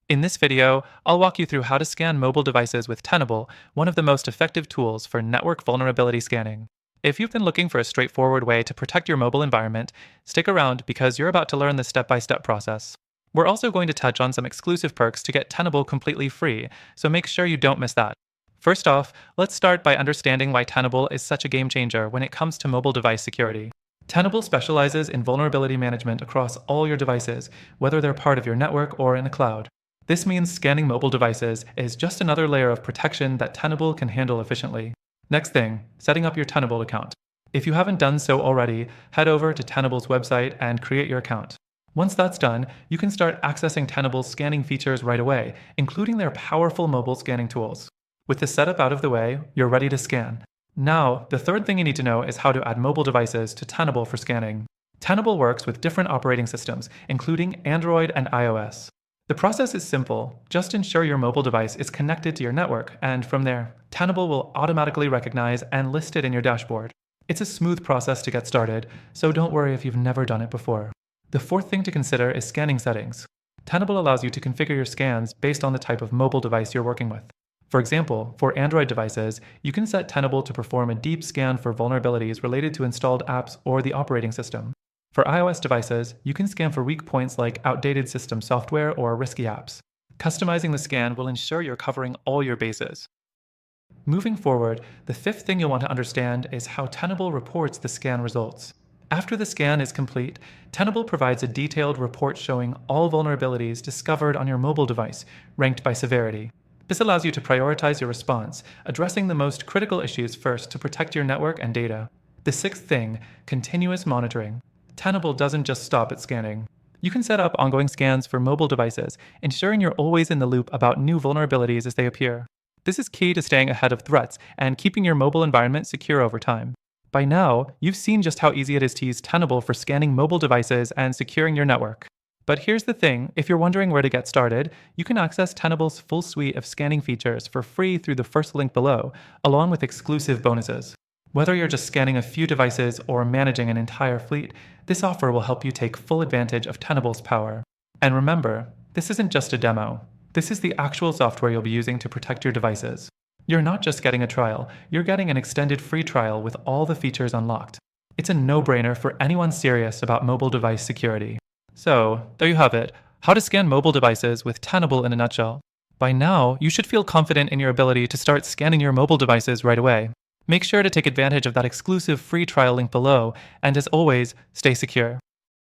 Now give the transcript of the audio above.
In this video, I'll walk you through how to scan mobile devices with Tenable, one of the most effective tools for network vulnerability scanning. If you've been looking for a straightforward way to protect your mobile environment, stick around because you're about to learn the step-by-step process. We're also going to touch on some exclusive perks to get Tenable completely free, so make sure you don't miss that. First off, let's start by understanding why Tenable is such a game changer when it comes to mobile device security. Tenable specializes in vulnerability management across all your devices, whether they're part of your network or in the cloud. This means scanning mobile devices is just another layer of protection that Tenable can handle efficiently. Next thing, setting up your Tenable account. If you haven't done so already, head over to Tenable's website and create your account. Once that's done, you can start accessing Tenable's scanning features right away, including their powerful mobile scanning tools. With the setup out of the way, you're ready to scan. Now, the third thing you need to know is how to add mobile devices to Tenable for scanning. Tenable works with different operating systems, including Android and iOS. The process is simple. Just ensure your mobile device is connected to your network, and from there, Tenable will automatically recognize and list it in your dashboard. It's a smooth process to get started, so don't worry if you've never done it before. The fourth thing to consider is scanning settings. Tenable allows you to configure your scans based on the type of mobile device you're working with. For example, for Android devices, you can set Tenable to perform a deep scan for vulnerabilities related to installed apps or the operating system. For iOS devices, you can scan for weak points like outdated system software or risky apps. Customizing the scan will ensure you're covering all your bases. Moving forward, the fifth thing you'll want to understand is how Tenable reports the scan results. After the scan is complete, Tenable provides a detailed report showing all vulnerabilities discovered on your mobile device, ranked by severity. This allows you to prioritize your response, addressing the most critical issues first to protect your network and data. The sixth thing, continuous monitoring. Tenable doesn't just stop at scanning. You can set up ongoing scans for mobile devices, ensuring you're always in the loop about new vulnerabilities as they appear. This is key to staying ahead of threats and keeping your mobile environment secure over time. By now, you've seen just how easy it is to use Tenable for scanning mobile devices and securing your network. But here's the thing, if you're wondering where to get started, you can access Tenable's full suite of scanning features for free through the first link below, along with exclusive bonuses. Whether you're just scanning a few devices or managing an entire fleet, this offer will help you take full advantage of Tenable's power. And remember, this isn't just a demo. This is the actual software you'll be using to protect your devices. You're not just getting a trial, you're getting an extended free trial with all the features unlocked. It's a no-brainer for anyone serious about mobile device security. So, there you have it, how to scan mobile devices with Tenable in a nutshell. By now, you should feel confident in your ability to start scanning your mobile devices right away. Make sure to take advantage of that exclusive free trial link below, and as always, stay secure.